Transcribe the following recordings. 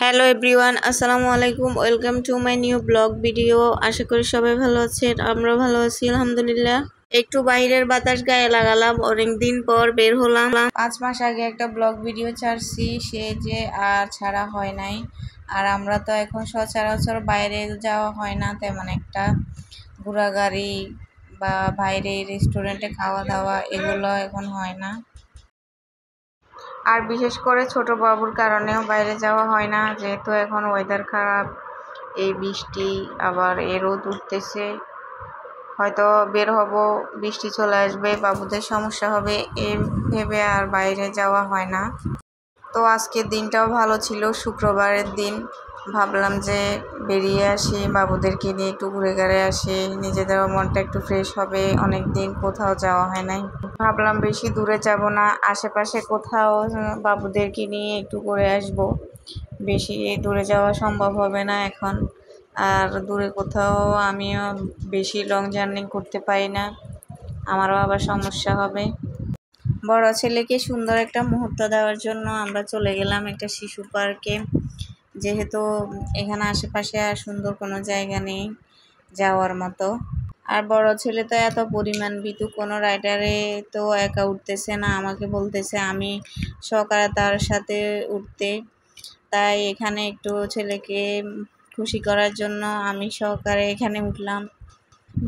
Hello everyone, আসসালামু আলাইকুম। Welcome to my new blog video. আশা করি সবাই ভালো আছেন, আমরা ভালো আছি আলহামদুলিল্লাহ। একটু বাইরের বাতাস গায়ে লাগালাম, অনেক দিন পর বের হলাম। 5 মাস আগে একটা ব্লগ ভিডিও ছাড়ছি, সে যে আর ছাড়া হয় নাই। আর আমরা তো এখন সচরাচর বাইরে যাওয়া হয় না তেমন একটা, ঘোরাঘুরি বা বাইরে রেস্টুরেন্টে খাওয়া দাওয়া এগুলো এখন হয় না। আর বিশেষ করে ছোট বাবুর কারণেও বাইরে যাওয়া হয় না, যেহেতু এখন ওয়েদার খারাপ, এই বৃষ্টি আবার রোদ উঠতেছে। হয়তো বের হব, বৃষ্টি চলে আসবে, বাবুদের সমস্যা হবে, এই ভেবে আর বাইরে যাওয়া হয় না। তো আজকের দিনটাও ভালো ছিল, শুক্রবারের দিন। ভাবলাম যে বেরিয়ে আসি, বাবুদেরকে নিয়ে একটু ঘুরে ঘুরে আসি, নিজেদেরও মনটা একটু ফ্রেশ হবে, অনেক দিন কোথাও যাওয়া হয় নাই। ভাবলাম বেশি দূরে যাব না, আশেপাশে কোথাও বাবুদেরকে নিয়ে একটু ঘুরে আসব। বেশি দূরে যাওয়া সম্ভব হবে না এখন, আর দূরে কোথাও আমিও বেশি লং জার্নি করতে পারি না, আমারও আবার সমস্যা হবে। বড় ছেলেকে সুন্দর একটা মুহূর্ত দেওয়ার জন্য আমরা চলে গেলাম একটা শিশু পার্কে, যেহেতু এখানে আশেপাশে আর সুন্দর কোনো জায়গা নেই যাওয়ার মতো। আর বড় ছেলে তো এত পরিমাণ ভীতু, কোনো রাইডারে তো একা উঠতেছে না, আমাকে বলতেছে আমি সহকারে তার সাথে উঠতে। তাই এখানে একটু ছেলেকে খুশি করার জন্য আমি সহকারে এখানে উঠলাম।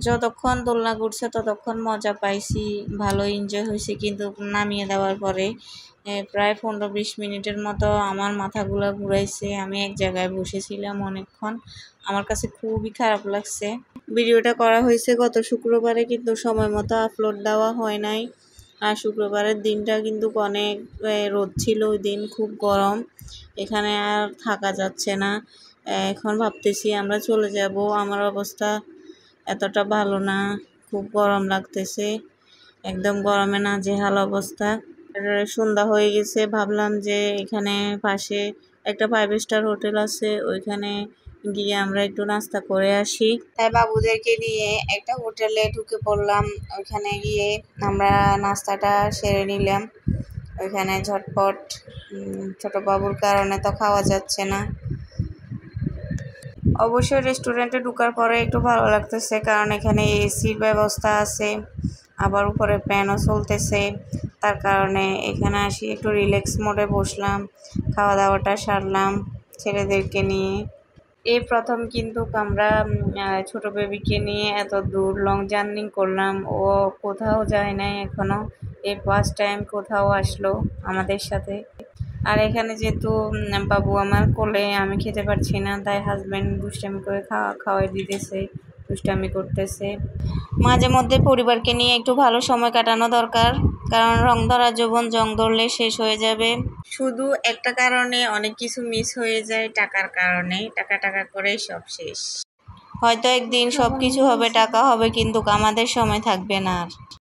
যতক্ষণ দোলনা ঘুরছে ততক্ষণ মজা পাইছি, ভালো এনজয় হয়েছে, কিন্তু নামিয়ে দেওয়ার পরে প্রায় 15-20 মিনিটের মতো আমার মাথাগুলো ঘুরাইছে। আমি এক জায়গায় বসেছিলাম অনেকক্ষণ, আমার কাছে খুবই খারাপ লাগছে। ভিডিওটা করা হয়েছে গত শুক্রবারে, কিন্তু সময় মতো আপলোড দেওয়া হয় নাই। আর শুক্রবারের দিনটা কিন্তু অনেক রোদ ছিল, ওই দিন খুব গরম, এখানে আর থাকা যাচ্ছে না। এখন ভাবতেছি আমরা চলে যাব, আমার অবস্থা এতটা ভালো না, খুব গরম লাগতেছে, একদম গরমে নাজেহাল অবস্থা। সন্ধ্যা হয়ে গেছে, ভাবলাম যে এখানে পাশে একটা 5 স্টার হোটেল আছে, ওইখানে গিয়ে আমরা একটু নাস্তা করে আসি। তাই বাবুদেরকে নিয়ে একটা হোটেলে ঢুকে পড়লাম, ওইখানে গিয়ে আমরা নাস্তাটা সেরে নিলাম। ওইখানে ঝটপট, ছোট বাবুর কারণে তো খাওয়া যাচ্ছে না। অবশ্যই রেস্টুরেন্টে ঢোকার পরে একটু ভালো লাগতেছে, কারণ এখানে এসির ব্যবস্থা আছে, আবার উপরে ফ্যানও চলতেছে। তার কারণে এখানে আসি একটু রিল্যাক্স মোডে বসলাম, খাওয়া দাওয়াটা সারলাম ছেলেদেরকে নিয়ে। এই প্রথম কিন্তু আমরা ছোট বেবিকে নিয়ে এত দূর লং জার্নি করলাম, ও কোথাও যায় নাই এখনো, এই ফার্স্ট টাইম কোথাও আসলো আমাদের সাথে। আর এখানে যেহেতু বাবু আমার কোলে, আমি খেতে পারছি না, তাই হাজব্যান্ড দুষ্টামি করে খাওয়াই দিতেছে, দুষ্টামি করতেছে। মাঝে মধ্যে পরিবারকে নিয়ে একটু ভালো সময় কাটানো দরকার, কারণ রং ধরা যৌবন জং ধরলে শেষ হয়ে যাবে। শুধু একটা কারণে অনেক কিছু মিস হয়ে যায়, টাকার কারণে। টাকা করেই সব শেষ। হয়তো একদিন সব কিছু হবে, টাকা হবে, কিন্তু আমাদের সময় থাকবে না আর।